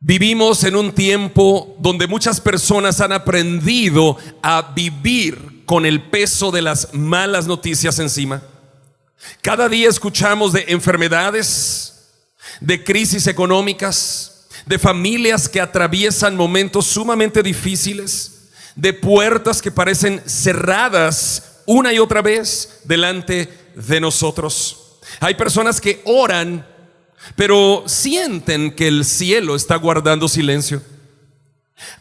Vivimos en un tiempo donde muchas personas han aprendido a vivir con el peso de las malas noticias encima. Cada día escuchamos de enfermedades, de crisis económicas, de familias que atraviesan momentos sumamente difíciles, de puertas que parecen cerradas una y otra vez delante de nosotros. Hay personas que oran, pero sienten que el cielo está guardando silencio.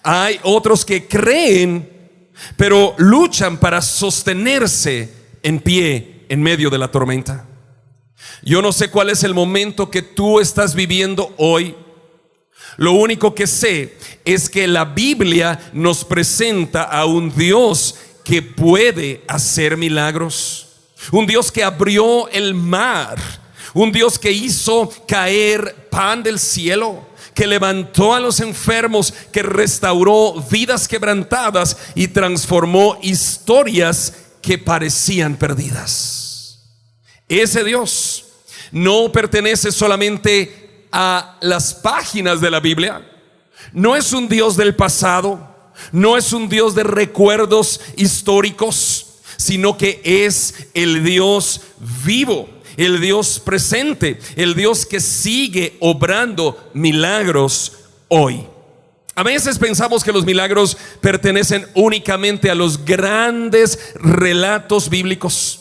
Hay otros que creen, pero luchan para sostenerse en pie en medio de la tormenta. Yo no sé cuál es el momento que tú estás viviendo hoy. Lo único que sé es que la Biblia nos presenta a un Dios que puede hacer milagros, un Dios que abrió el mar, un Dios que hizo caer pan del cielo, que levantó a los enfermos, que restauró vidas quebrantadas y transformó historias que parecían perdidas. Ese Dios no pertenece solamente a las páginas de la Biblia, no es un Dios del pasado, no es un Dios de recuerdos históricos, sino que es el Dios vivo, el Dios presente, el Dios que sigue obrando milagros hoy. A veces pensamos que los milagros pertenecen únicamente a los grandes relatos bíblicos.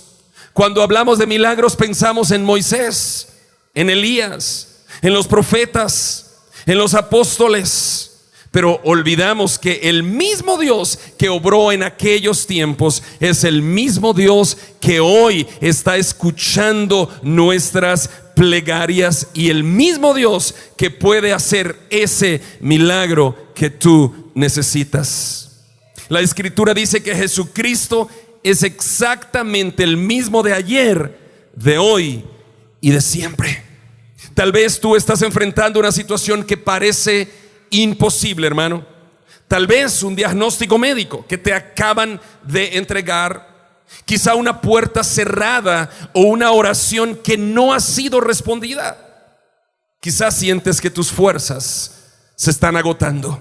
Cuando hablamos de milagros pensamos en Moisés, en Elías, en los profetas, en los apóstoles. Pero olvidamos que el mismo Dios que obró en aquellos tiempos es el mismo Dios que hoy está escuchando nuestras plegarias, y el mismo Dios que puede hacer ese milagro que tú necesitas. La Escritura dice que Jesucristo es exactamente el mismo de ayer, de hoy y de siempre. Tal vez tú estás enfrentando una situación que parece imposible, hermano. Tal vez un diagnóstico médico que te acaban de entregar, quizá una puerta cerrada o una oración que no ha sido respondida. Quizás sientes que tus fuerzas se están agotando,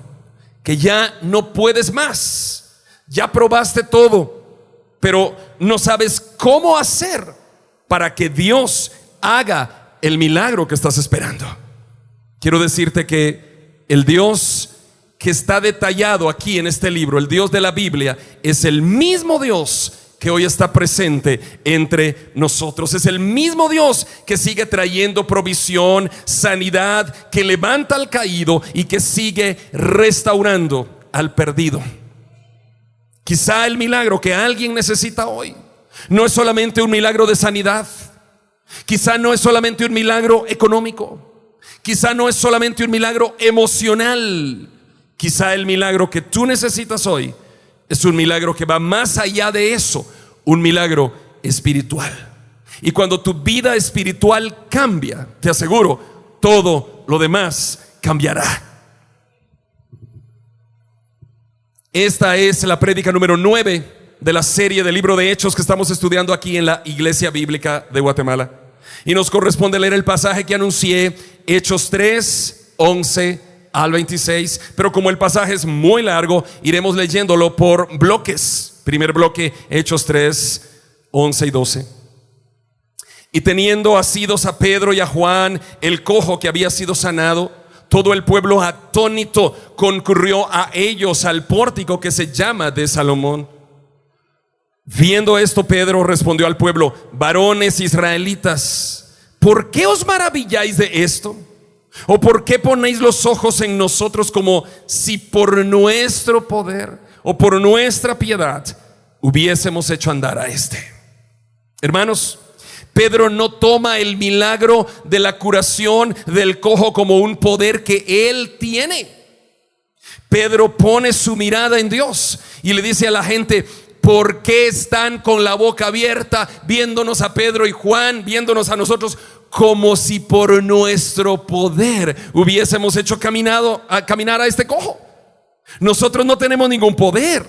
que ya no puedes más, ya probaste todo, pero no sabes cómo hacer para que Dios haga el milagro que estás esperando. Quiero decirte que el Dios que está detallado aquí en este libro, el Dios de la Biblia, es el mismo Dios que hoy está presente entre nosotros. Es el mismo Dios que sigue trayendo provisión, sanidad, que levanta al caído y que sigue restaurando al perdido. Quizá el milagro que alguien necesita hoy no es solamente un milagro de sanidad, quizá no es solamente un milagro económico, quizá no es solamente un milagro emocional. Quizá el milagro que tú necesitas hoy es un milagro que va más allá de eso, un milagro espiritual. Y cuando tu vida espiritual cambia, te aseguro, todo lo demás cambiará. Esta es la prédica número 9 de la serie del libro de Hechos que estamos estudiando aquí en la Iglesia Bíblica de Guatemala. Y nos corresponde leer el pasaje que anuncié, Hechos 3, 11 al 26. Pero como el pasaje es muy largo, iremos leyéndolo por bloques. Primer bloque, Hechos 3, 11 y 12. Y teniendo asidos a Pedro y a Juan, el cojo que había sido sanado, todo el pueblo atónito concurrió a ellos al pórtico que se llama de Salomón. Viendo esto, Pedro respondió al pueblo: varones israelitas, ¿por qué os maravilláis de esto? ¿O por qué ponéis los ojos en nosotros como si por nuestro poder o por nuestra piedad hubiésemos hecho andar a este? Hermanos, Pedro no toma el milagro de la curación del cojo como un poder que él tiene. Pedro pone su mirada en Dios y le dice a la gente: ¿por qué están con la boca abierta viéndonos a Pedro y Juan, viéndonos a nosotros como si por nuestro poder hubiésemos hecho caminar a este cojo? Nosotros no tenemos ningún poder.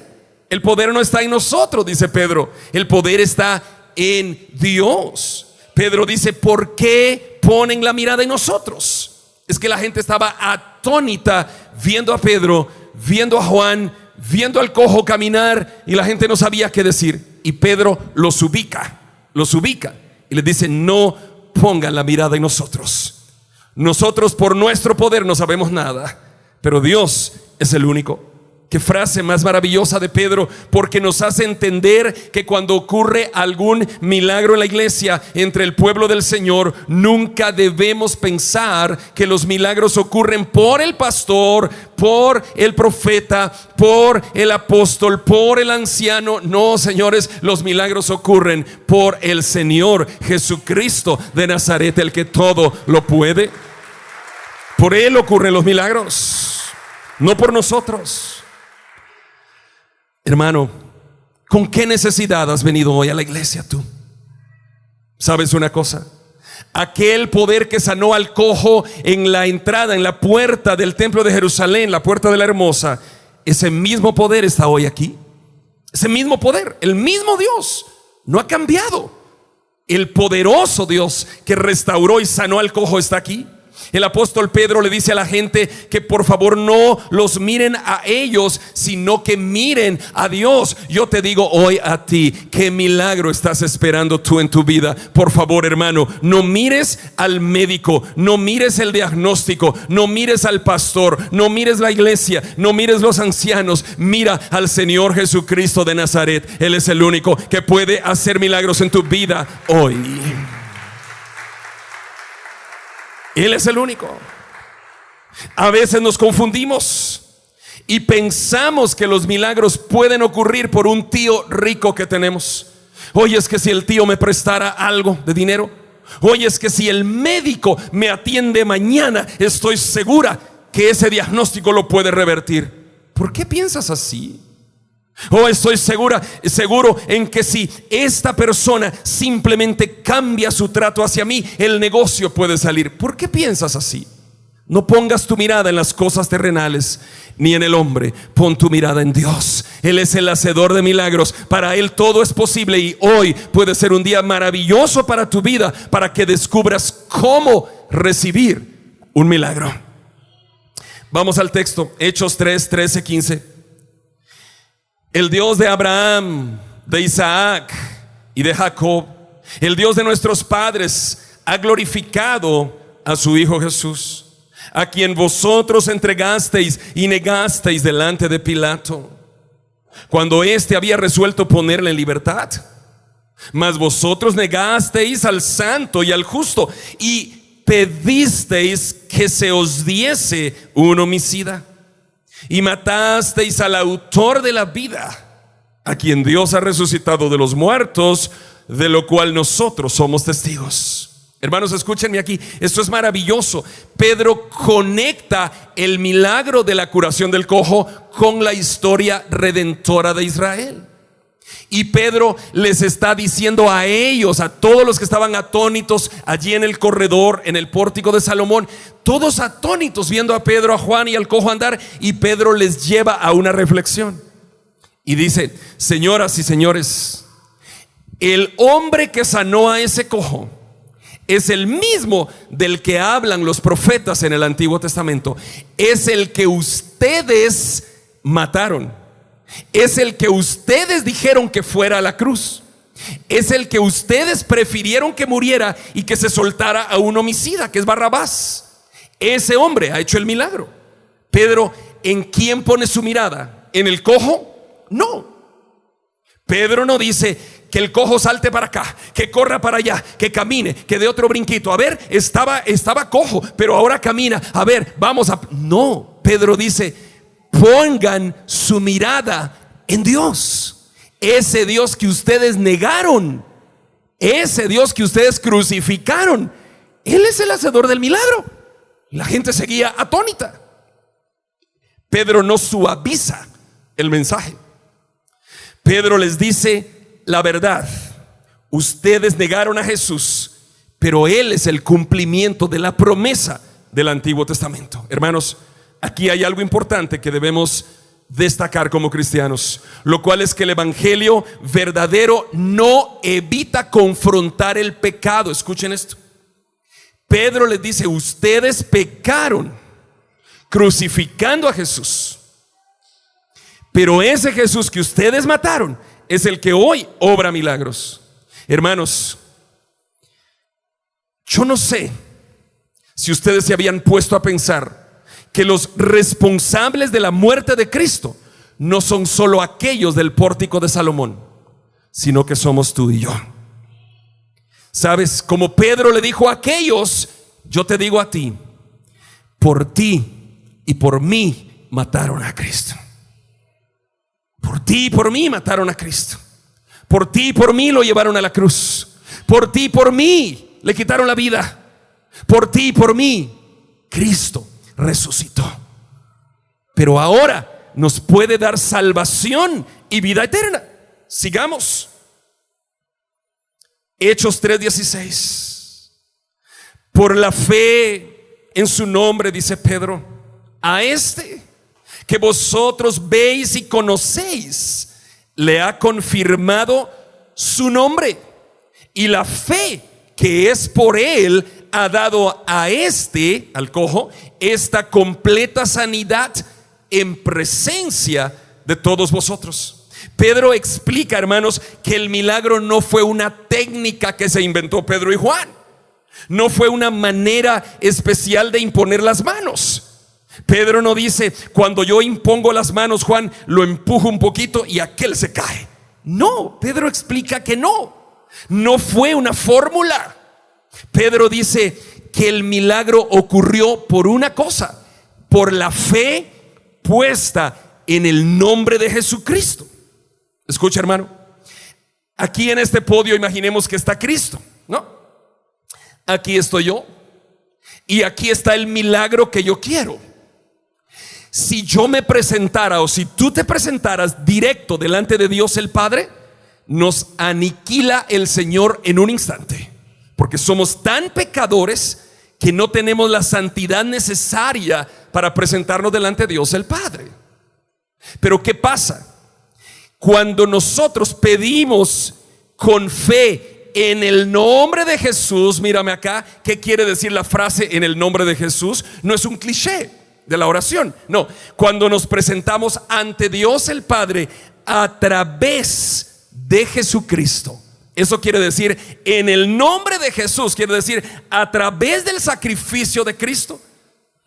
El poder no está en nosotros, dice Pedro. El poder está en Dios. Pedro dice: ¿por qué ponen la mirada en nosotros? Es que la gente estaba atónita atónita viendo a Pedro, viendo a Juan, viendo al cojo caminar, y la gente no sabía qué decir. Y Pedro los ubica y les dice: no pongan la mirada en nosotros. Nosotros por nuestro poder no sabemos nada, pero Dios es el único. Qué frase más maravillosa de Pedro, porque nos hace entender que cuando ocurre algún milagro en la iglesia, entre el pueblo del Señor, nunca debemos pensar que los milagros ocurren por el pastor, por el profeta, por el apóstol, por el anciano. No, señores, los milagros ocurren por el Señor Jesucristo de Nazaret, el que todo lo puede. Por Él ocurren los milagros, no por nosotros. Hermano, ¿con qué necesidad has venido hoy a la iglesia tú? ¿Sabes una cosa? Aquel poder que sanó al cojo en la entrada, en la puerta del templo de Jerusalén, la puerta de la Hermosa, ese mismo poder está hoy aquí. Ese mismo poder, el mismo Dios, no ha cambiado. El poderoso Dios que restauró y sanó al cojo está aquí. El apóstol Pedro le dice a la gente que por favor no los miren a ellos, sino que miren a Dios. Yo te digo hoy a ti, ¿qué milagro estás esperando tú en tu vida? Por favor, hermano, no mires al médico, no mires el diagnóstico, no mires al pastor, no mires la iglesia, no mires los ancianos. Mira al Señor Jesucristo de Nazaret. Él es el único que puede hacer milagros en tu vida hoy. Él es el único. A veces nos confundimos y pensamos que los milagros pueden ocurrir por un tío rico que tenemos. Oye, es que si el tío me prestara algo de dinero, oye, es que si el médico me atiende mañana, estoy segura que ese diagnóstico lo puede revertir. ¿Por qué piensas así? Oh, estoy seguro en que si esta persona simplemente cambia su trato hacia mí, el negocio puede salir. ¿Por qué piensas así? No pongas tu mirada en las cosas terrenales ni en el hombre. Pon tu mirada en Dios. Él es el hacedor de milagros. Para Él todo es posible, y hoy puede ser un día maravilloso para tu vida, para que descubras cómo recibir un milagro. Vamos al texto, Hechos 3, 13, 15. El Dios de Abraham, de Isaac y de Jacob, el Dios de nuestros padres, ha glorificado a su Hijo Jesús, a quien vosotros entregasteis y negasteis delante de Pilato, cuando éste había resuelto ponerle en libertad. Mas vosotros negasteis al santo y al justo, y pedisteis que se os diese un homicida. Y matasteis al autor de la vida, a quien Dios ha resucitado de los muertos, de lo cual nosotros somos testigos. Hermanos, escúchenme aquí, esto es maravilloso. Pedro conecta el milagro de la curación del cojo con la historia redentora de Israel. Y Pedro les está diciendo a ellos, a todos los que estaban atónitos allí en el corredor, en el pórtico de Salomón, todos atónitos viendo a Pedro, a Juan y al cojo andar, y Pedro les lleva a una reflexión y dice: señoras y señores, el hombre que sanó a ese cojo es el mismo del que hablan los profetas en el Antiguo Testamento. Es el que ustedes mataron. Es el que ustedes dijeron que fuera a la cruz. Es el que ustedes prefirieron que muriera y que se soltara a un homicida, que es Barrabás. Ese hombre ha hecho el milagro. Pedro, ¿en quién pone su mirada? ¿En el cojo? No. Pedro no dice que el cojo salte para acá, que corra para allá, que camine, que dé otro brinquito. A ver, estaba cojo, pero ahora camina. A ver, vamos a... No, Pedro dice: pongan su mirada en Dios. Ese Dios que ustedes negaron, ese Dios que ustedes crucificaron, Él es el hacedor del milagro. La gente seguía atónita. Pedro no suaviza el mensaje. Pedro les dice la verdad. Ustedes negaron a Jesús, pero Él es el cumplimiento de la promesa del Antiguo Testamento. Hermanos, aquí hay algo importante que debemos destacar como cristianos, lo cual es que el evangelio verdadero no evita confrontar el pecado. Escuchen esto. Pedro les dice: ustedes pecaron crucificando a Jesús. Pero ese Jesús que ustedes mataron es el que hoy obra milagros. Hermanos, yo no sé si ustedes se habían puesto a pensar que los responsables de la muerte de Cristo no son solo aquellos del pórtico de Salomón, sino que somos tú y yo. Sabes, como Pedro le dijo a aquellos, yo te digo a ti, por ti y por mí mataron a Cristo. Por ti y por mí mataron a Cristo. Por ti y por mí lo llevaron a la cruz. Por ti y por mí le quitaron la vida. Por ti y por mí Cristo resucitó. Pero ahora nos puede dar salvación y vida eterna. Sigamos. Hechos 3:16. Por la fe en su nombre, dice Pedro, a este que vosotros veis y conocéis, le ha confirmado su nombre, y la fe que es por él ha dado a este, al cojo, esta completa sanidad en presencia de todos vosotros. Pedro explica, hermanos, que el milagro no fue una técnica que se inventó Pedro y Juan, no fue una manera especial de imponer las manos. Pedro no dice, cuando yo impongo las manos, Juan, lo empujo un poquito y aquel se cae. No, Pedro explica que no fue una fórmula. Pedro dice que el milagro ocurrió por una cosa, por la fe puesta en el nombre de Jesucristo. Escucha, hermano, aquí en este podio imaginemos que está Cristo, ¿no? Aquí estoy yo y aquí está el milagro que yo quiero. Si yo me presentara, o si tú te presentaras directo delante de Dios el Padre, nos aniquila el Señor en un instante, porque somos tan pecadores que no tenemos la santidad necesaria para presentarnos delante de Dios el Padre. Pero ¿qué pasa? Cuando nosotros pedimos con fe en el nombre de Jesús, mírame acá, ¿qué quiere decir la frase en el nombre de Jesús? No es un cliché de la oración, no. Cuando nos presentamos ante Dios el Padre a través de Jesucristo, eso quiere decir en el nombre de Jesús, quiere decir a través del sacrificio de Cristo.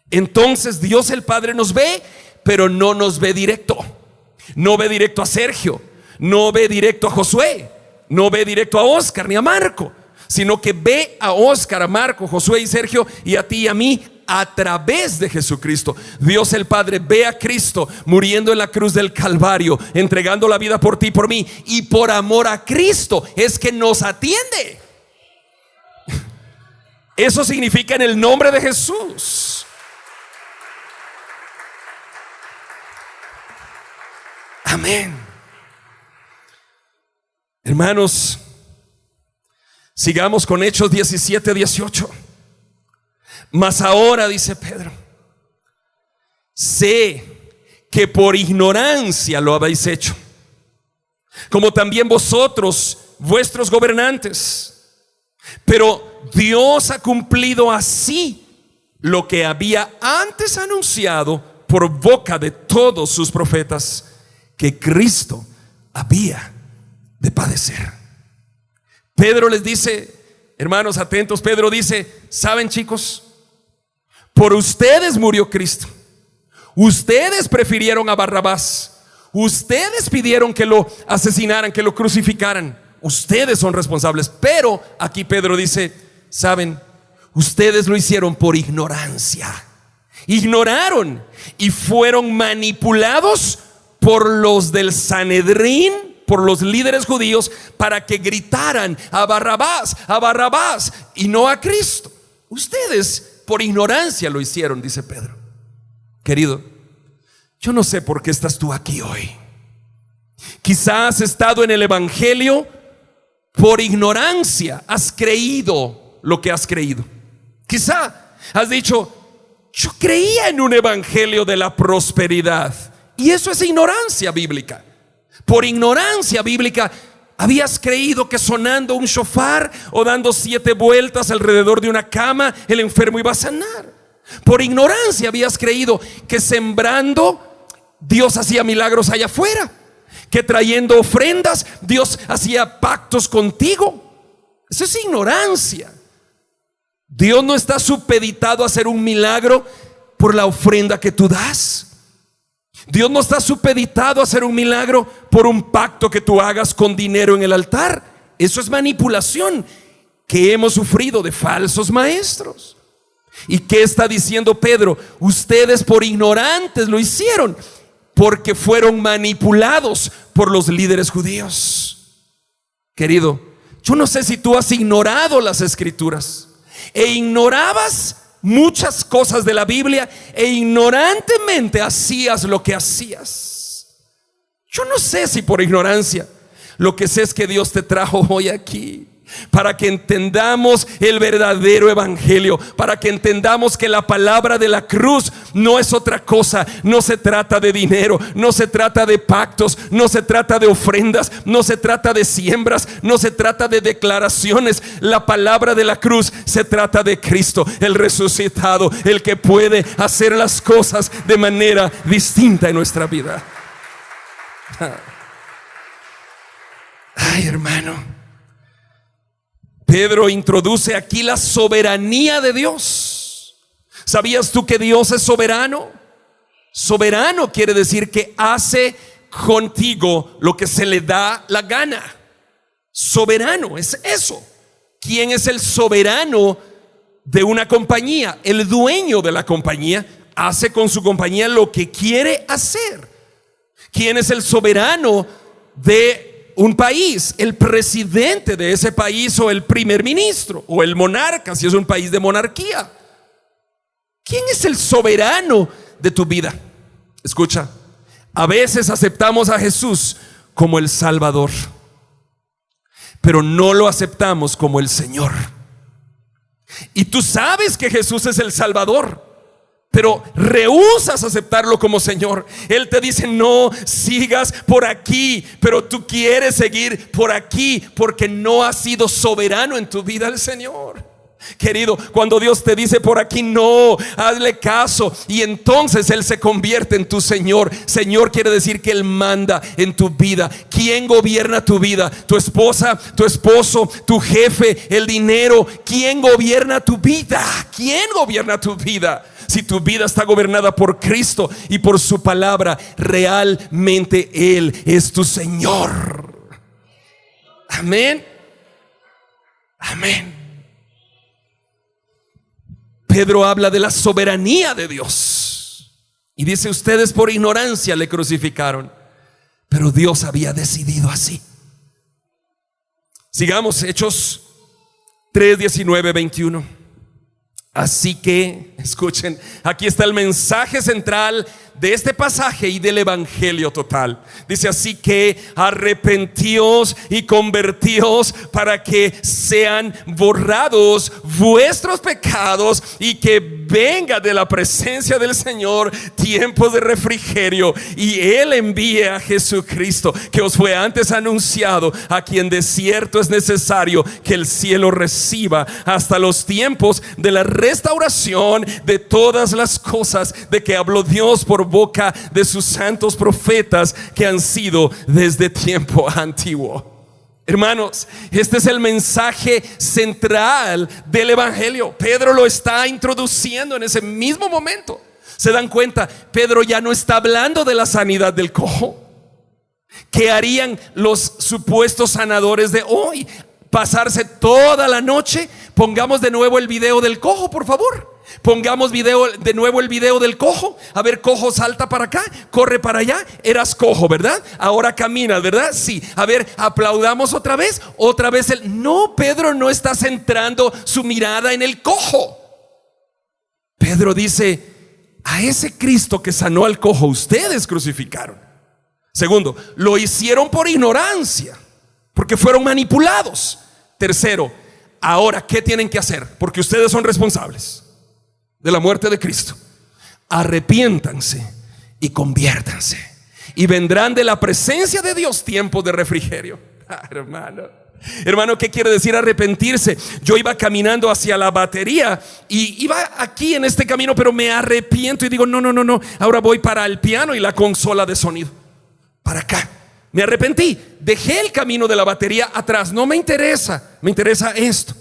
Entonces Dios el Padre nos ve, pero no nos ve directo. No ve directo a Sergio, no ve directo a Josué, no ve directo a Oscar ni a Marco, sino que ve a Oscar, a Marco, Josué y Sergio, y a ti y a mí a través de Jesucristo. Dios el Padre ve a Cristo muriendo en la cruz del Calvario, entregando la vida por ti y por mí, y por amor a Cristo es que nos atiende. Eso significa en el nombre de Jesús. Amén. Hermanos, sigamos con Hechos 17:18. Mas ahora, dice Pedro, sé que por ignorancia lo habéis hecho, como también vosotros, vuestros gobernantes. Pero Dios ha cumplido así lo que había antes anunciado por boca de todos sus profetas, que Cristo había de padecer. Pedro les dice, hermanos atentos, Pedro dice, ¿saben, chicos? Por ustedes murió Cristo. Ustedes prefirieron a Barrabás. Ustedes pidieron que lo asesinaran, que lo crucificaran. Ustedes son responsables. Pero aquí Pedro dice, ¿saben? Ustedes lo hicieron por ignorancia. Ignoraron y fueron manipulados por los del Sanedrín, por los líderes judíos, para que gritaran a Barrabás y no a Cristo. Ustedes por ignorancia lo hicieron, dice Pedro. Querido, yo no sé por qué estás tú aquí hoy. Quizás has estado en el evangelio por ignorancia, has creído lo que has creído. Quizá has dicho, yo creía en un evangelio de la prosperidad, y eso es ignorancia bíblica. Por ignorancia bíblica habías creído que sonando un shofar o dando 7 vueltas alrededor de una cama, el enfermo iba a sanar. Por ignorancia habías creído que sembrando Dios hacía milagros allá afuera, que trayendo ofrendas Dios hacía pactos contigo. Eso es ignorancia. Dios no está supeditado a hacer un milagro por la ofrenda que tú das. Dios no está supeditado a hacer un milagro por un pacto que tú hagas con dinero en el altar. Eso es manipulación que hemos sufrido de falsos maestros. ¿Y qué está diciendo Pedro? Ustedes por ignorantes lo hicieron, porque fueron manipulados por los líderes judíos. Querido, yo no sé si tú has ignorado las escrituras e ignorabas muchas cosas de la Biblia e ignorantemente hacías lo que hacías. Yo no sé si por ignorancia. Lo que sé es que Dios te trajo hoy aquí para que entendamos el verdadero evangelio, para que entendamos que la palabra de la cruz no es otra cosa. No se trata de dinero, no se trata de pactos, no se trata de ofrendas, no se trata de siembras, no se trata de declaraciones. La palabra de la cruz se trata de Cristo, el resucitado, el que puede hacer las cosas de manera distinta en nuestra vida. Ay, hermano, Pedro introduce aquí la soberanía de Dios. ¿Sabías tú que Dios es soberano? Soberano quiere decir que hace contigo lo que se le da la gana. Soberano es eso. ¿Quién es el soberano de una compañía? El dueño de la compañía hace con su compañía lo que quiere hacer. ¿Quién es el soberano de un país? El presidente de ese país, o el primer ministro, o el monarca, si es un país de monarquía. ¿Quién es el soberano de tu vida? Escucha, a veces aceptamos a Jesús como el Salvador, pero no lo aceptamos como el Señor. Y tú sabes que Jesús es el Salvador, pero rehusas aceptarlo como Señor. Él te dice: no sigas por aquí, pero tú quieres seguir por aquí porque no ha sido soberano en tu vida el Señor. Querido, cuando Dios te dice por aquí no, hazle caso, y entonces Él se convierte en tu Señor. Señor quiere decir que Él manda en tu vida. ¿Quién gobierna tu vida? ¿Tu esposa, tu esposo, tu jefe, el dinero? ¿Quién gobierna tu vida? ¿Quién gobierna tu vida? Si tu vida está gobernada por Cristo y por su palabra, realmente Él es tu Señor. Amén. Amén. Pedro habla de la soberanía de Dios y dice: ustedes por ignorancia le crucificaron, pero Dios había decidido así. Sigamos, Hechos 3, 19, 21. Así que, escuchen, aquí está el mensaje central de este pasaje y del evangelio total. Dice: así que arrepentíos y convertíos para que sean borrados vuestros pecados y que venga de la presencia del Señor tiempos de refrigerio, y Él envíe a Jesucristo, que os fue antes anunciado, a quien de cierto es necesario que el cielo reciba hasta los tiempos de la restauración de todas las cosas de que habló Dios por boca de sus santos profetas que han sido desde tiempo antiguo. Hermanos, este es el mensaje central del evangelio. Pedro lo está introduciendo en ese mismo momento. ¿Se dan cuenta? Pedro ya no está hablando de la sanidad del cojo. ¿Qué harían los supuestos sanadores de hoy? Pasarse toda la noche. Pongamos de nuevo el video del cojo, por favor. Pongamos de nuevo el video del cojo. A ver, cojo, salta para acá, corre para allá. Eras cojo, ¿verdad? Ahora caminas, ¿verdad? Sí. A ver, aplaudamos otra vez. Otra vez No, Pedro no está centrando su mirada en el cojo. Pedro dice: a ese Cristo que sanó al cojo ustedes crucificaron. Segundo, lo hicieron por ignorancia, porque fueron manipulados. Tercero, ahora ¿qué tienen que hacer? Porque ustedes son responsables de la muerte de Cristo. Arrepiéntanse y conviértanse, y vendrán de la presencia de Dios tiempos de refrigerio. Hermano, Hermano, ¿qué quiere decir arrepentirse? Yo iba caminando hacia la batería y iba aquí en este camino, pero me arrepiento y digo, no, ahora voy para el piano y la consola de sonido. Para acá. Me arrepentí. Dejé el camino de la batería atrás. No me interesa. Me interesa esto.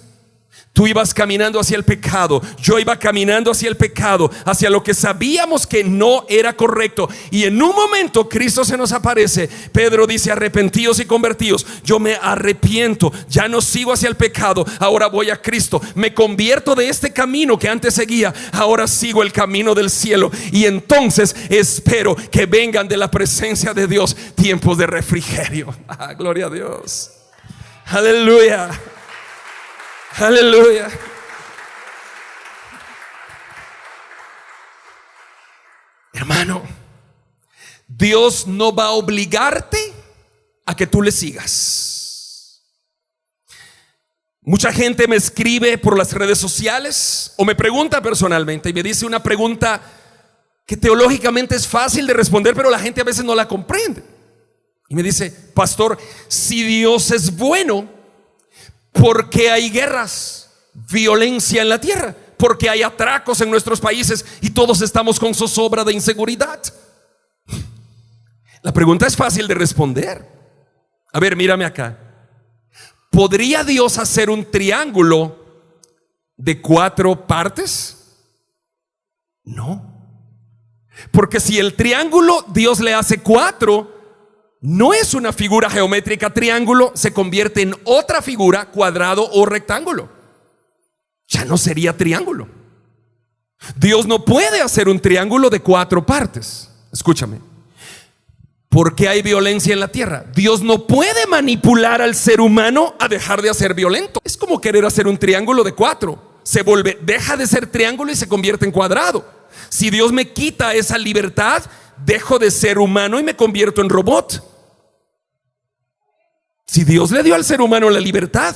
Tú ibas caminando hacia el pecado, yo iba caminando hacia el pecado, hacia lo que sabíamos que no era correcto. Y en un momento Cristo se nos aparece. Pedro dice, arrepentíos y convertíos. Yo me arrepiento, ya no sigo hacia el pecado, ahora voy a Cristo. Me convierto de este camino que antes seguía, ahora sigo el camino del cielo. Y entonces espero que vengan de la presencia de Dios tiempos de refrigerio. Gloria a Dios. Aleluya. Aleluya. Hermano, Dios no va a obligarte a que tú le sigas. Mucha gente me escribe por las redes sociales o me pregunta personalmente y me dice una pregunta que teológicamente es fácil de responder, pero la gente a veces no la comprende. Y me dice, pastor, si Dios es bueno, ¿por qué hay guerras, violencia en la tierra? ¿Por qué hay atracos en nuestros países y todos estamos con zozobra de inseguridad? La pregunta es fácil de responder. A ver, mírame acá. ¿Podría Dios hacer un triángulo de 4 partes? No. Porque si el triángulo Dios le hace 4, no es una figura geométrica triángulo, se convierte en otra figura, cuadrado o rectángulo. Ya no sería triángulo. Dios no puede hacer un triángulo de 4 partes. Escúchame. ¿Por qué hay violencia en la tierra? Dios no puede manipular al ser humano a dejar de ser violento. Es como querer hacer un triángulo de 4. Deja de ser triángulo y se convierte en cuadrado. Si Dios me quita esa libertad, dejo de ser humano y me convierto en robot. Si Dios le dio al ser humano la libertad,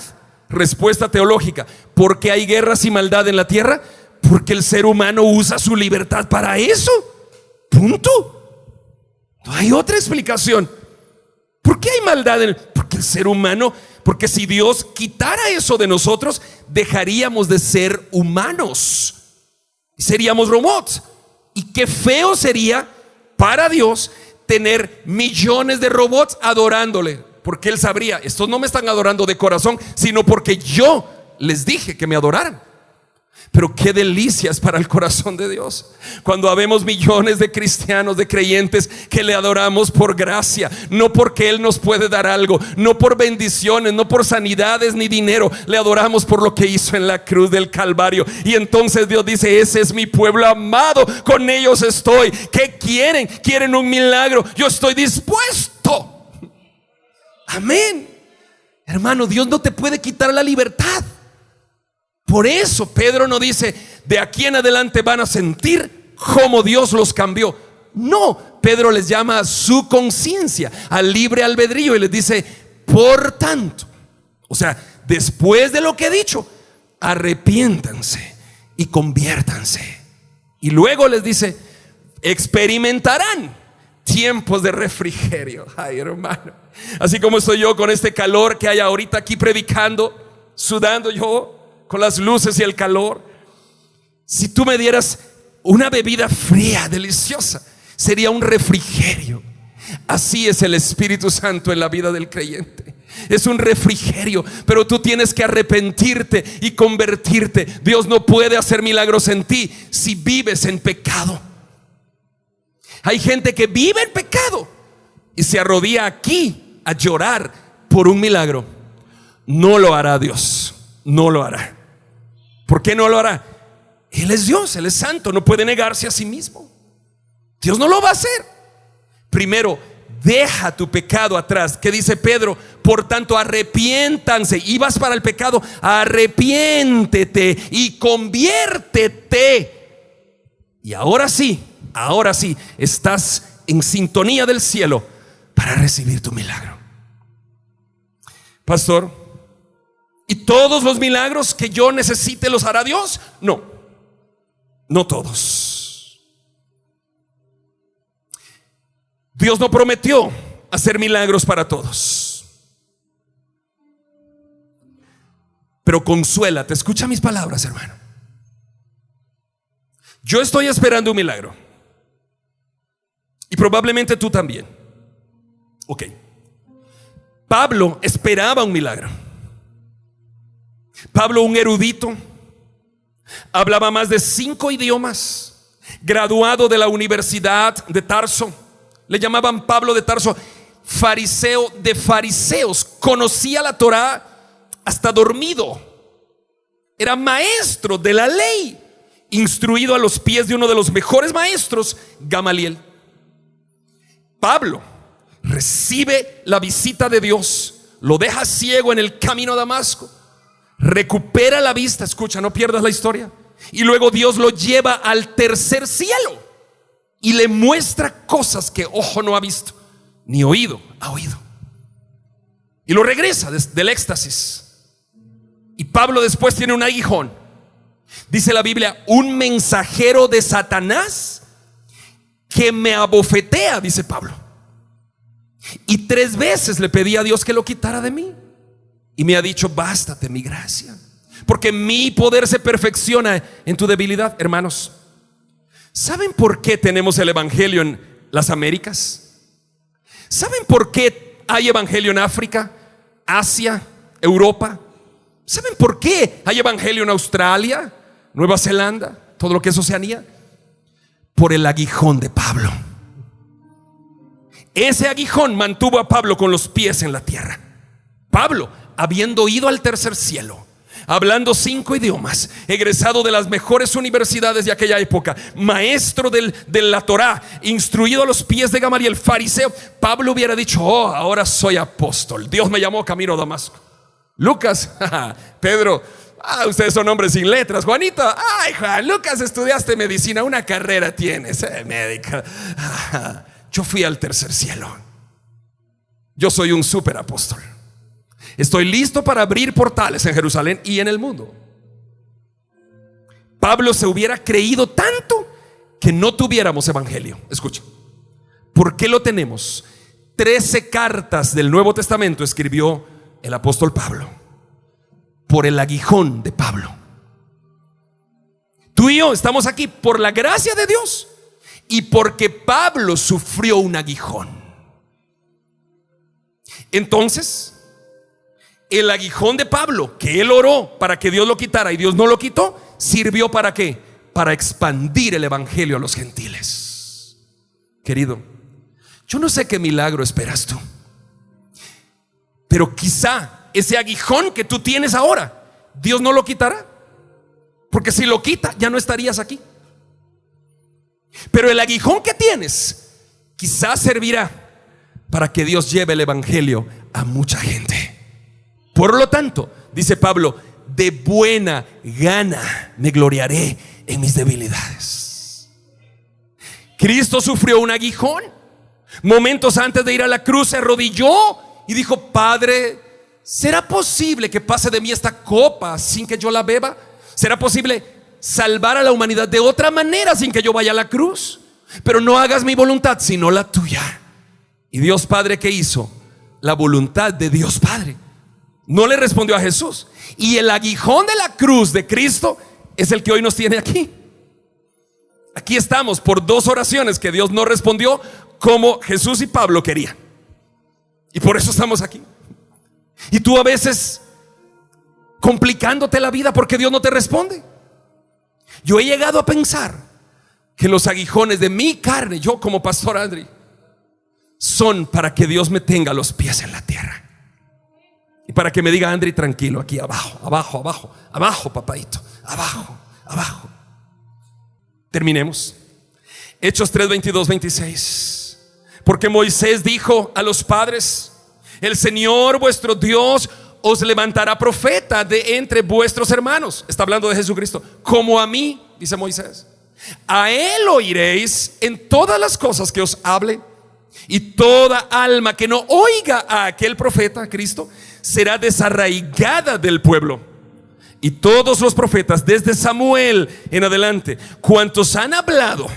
respuesta teológica, ¿por qué hay guerras y maldad en la tierra? Porque el ser humano usa su libertad para eso. Punto. No hay otra explicación. ¿Por qué hay maldad? Porque el ser humano, porque si Dios quitara eso de nosotros, dejaríamos de ser humanos y seríamos robots. Y qué feo sería para Dios tener millones de robots adorándole, porque Él sabría, estos no me están adorando de corazón, sino porque yo les dije que me adoraran. Pero qué delicia es para el corazón de Dios cuando habemos millones de cristianos, de creyentes que le adoramos por gracia, no porque Él nos puede dar algo, no por bendiciones, no por sanidades ni dinero. Le adoramos por lo que hizo en la cruz del Calvario. Y entonces Dios dice, ese es mi pueblo amado, con ellos estoy. ¿Qué quieren? ¿Quieren un milagro? Yo estoy dispuesto. Amén. Hermano, Dios no te puede quitar la libertad. Por eso Pedro no dice, de aquí en adelante van a sentir cómo Dios los cambió. No, Pedro les llama a su conciencia, al libre albedrío, y les dice, por tanto, o sea, después de lo que he dicho, arrepiéntanse y conviértanse. Y luego les dice, experimentarán tiempos de refrigerio. Ay, hermano, así como estoy yo con este calor que hay ahorita aquí predicando, sudando yo con las luces y el calor. Si tú me dieras una bebida fría, deliciosa, sería un refrigerio. Así es el Espíritu Santo en la vida del creyente. Es un refrigerio, pero tú tienes que arrepentirte y convertirte. Dios no puede hacer milagros en ti si vives en pecado. Hay gente que vive en pecado y se arrodilla aquí a llorar por un milagro. No lo hará Dios, no lo hará. ¿Por qué no lo hará? Él es Dios, Él es santo, no puede negarse a sí mismo. Dios no lo va a hacer. Primero, deja tu pecado atrás. ¿Qué dice Pedro? Por tanto, arrepiéntanse. Y vas para el pecado, arrepiéntete y conviértete. Y ahora sí, estás en sintonía del cielo para recibir tu milagro. Pastor, ¿y todos los milagros que yo necesite los hará Dios? No, no todos. Dios no prometió hacer milagros para todos. Pero consuélate, escucha mis palabras, hermano. Yo estoy esperando un milagro. Y probablemente tú también. Ok. Pablo esperaba un milagro. Pablo, un erudito, hablaba más de 5 idiomas, graduado de la Universidad de Tarso. Le llamaban Pablo de Tarso fariseo de fariseos. Conocía la Torá hasta dormido. Era maestro de la ley, instruido a los pies de uno de los mejores maestros, Gamaliel. Pablo recibe la visita de Dios, lo deja ciego en el camino a Damasco, recupera la vista, escucha, no pierdas la historia, y luego Dios lo lleva al tercer cielo y le muestra cosas que ojo no ha visto, ni oído ha oído, y lo regresa del éxtasis. Y Pablo después tiene un aguijón. Dice la Biblia, un mensajero de Satanás que me abofetea, dice Pablo. Y 3 veces le pedí a Dios que lo quitara de mí. Y me ha dicho, bástate mi gracia, porque mi poder se perfecciona en tu debilidad. Hermanos, ¿saben por qué tenemos el evangelio en las Américas? ¿Saben por qué hay evangelio en África, Asia, Europa? ¿Saben por qué hay evangelio en Australia, Nueva Zelanda, todo lo que es Oceanía? Por el aguijón de Pablo. Ese aguijón mantuvo a Pablo con los pies en la tierra. Pablo, habiendo ido al tercer cielo, hablando 5 idiomas, egresado de las mejores universidades de aquella época, maestro de la Torá, instruido a los pies de Gamaliel, fariseo, Pablo hubiera dicho, oh, ahora soy apóstol, Dios me llamó camino a Damasco. Lucas, Pedro, ustedes son hombres sin letras. Juanito, ay Juan, Lucas, estudiaste medicina, una carrera tienes, médica. Yo fui al tercer cielo. Yo soy un super apóstol. Estoy listo para abrir portales en Jerusalén y en el mundo. Pablo se hubiera creído tanto que no tuviéramos evangelio. Escucha, ¿por qué lo tenemos? 13 cartas del Nuevo Testamento escribió el apóstol Pablo por el aguijón de Pablo. Tú y yo estamos aquí por la gracia de Dios y porque Pablo sufrió un aguijón. Entonces, el aguijón de Pablo, que él oró para que Dios lo quitara y Dios no lo quitó, sirvió ¿para qué? Para expandir el evangelio a los gentiles. Querido, yo no sé qué milagro esperas tú, pero quizá ese aguijón que tú tienes ahora, Dios no lo quitará, porque si lo quita ya no estarías aquí. Pero el aguijón que tienes quizás servirá para que Dios lleve el evangelio a mucha gente. Por lo tanto, dice Pablo, de buena gana me gloriaré en mis debilidades. Cristo sufrió un aguijón. Momentos antes de ir a la cruz se arrodilló y dijo, Padre, ¿será posible que pase de mí esta copa sin que yo la beba? ¿Será posible salvar a la humanidad de otra manera sin que yo vaya a la cruz? Pero no hagas mi voluntad sino la tuya. Y Dios Padre, ¿qué hizo? La voluntad de Dios Padre. No le respondió a Jesús. Y el aguijón de la cruz de Cristo es el que hoy nos tiene aquí. Aquí estamos por 2 oraciones que Dios no respondió como Jesús y Pablo querían. Y por eso estamos aquí. Y tú a veces complicándote la vida porque Dios no te responde. Yo he llegado a pensar que los aguijones de mi carne, yo como pastor Andri, son para que Dios me tenga los pies en la tierra. Y para que me diga, Andri, tranquilo, aquí abajo, abajo, abajo, abajo, papadito, abajo, abajo. Terminemos. Hechos 3, 22, 26. Porque Moisés dijo a los padres, el Señor vuestro Dios os levantará profeta de entre vuestros hermanos. Está hablando de Jesucristo. Como a mí, dice Moisés. A él oiréis en todas las cosas que os hable. Y toda alma que no oiga a aquel profeta, Cristo, será desarraigada del pueblo. Y todos los profetas, desde Samuel en adelante, cuantos han hablado,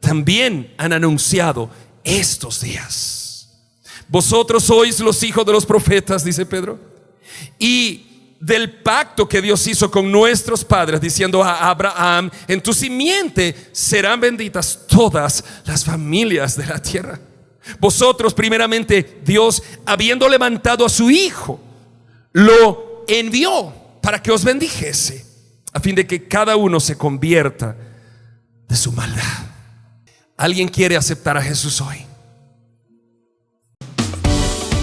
también han anunciado estos días. Vosotros sois los hijos de los profetas, dice Pedro, y del pacto que Dios hizo con nuestros padres, diciendo a Abraham: en tu simiente serán benditas todas las familias de la tierra. Vosotros, primeramente, Dios, habiendo levantado a su Hijo, lo envió para que os bendijese, a fin de que cada uno se convierta de su maldad. ¿Alguien quiere aceptar a Jesús hoy?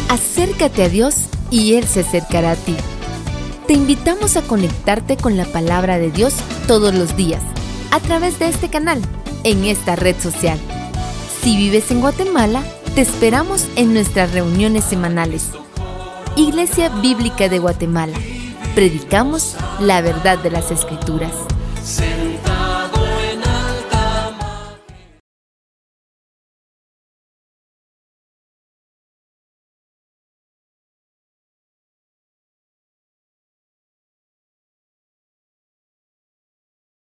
Acércate a Dios y Él se acercará a ti. Te invitamos a conectarte con la palabra de Dios todos los días, a través de este canal, en esta red social. Si vives en Guatemala, te esperamos en nuestras reuniones semanales. Iglesia Bíblica de Guatemala. Predicamos la verdad de las Escrituras.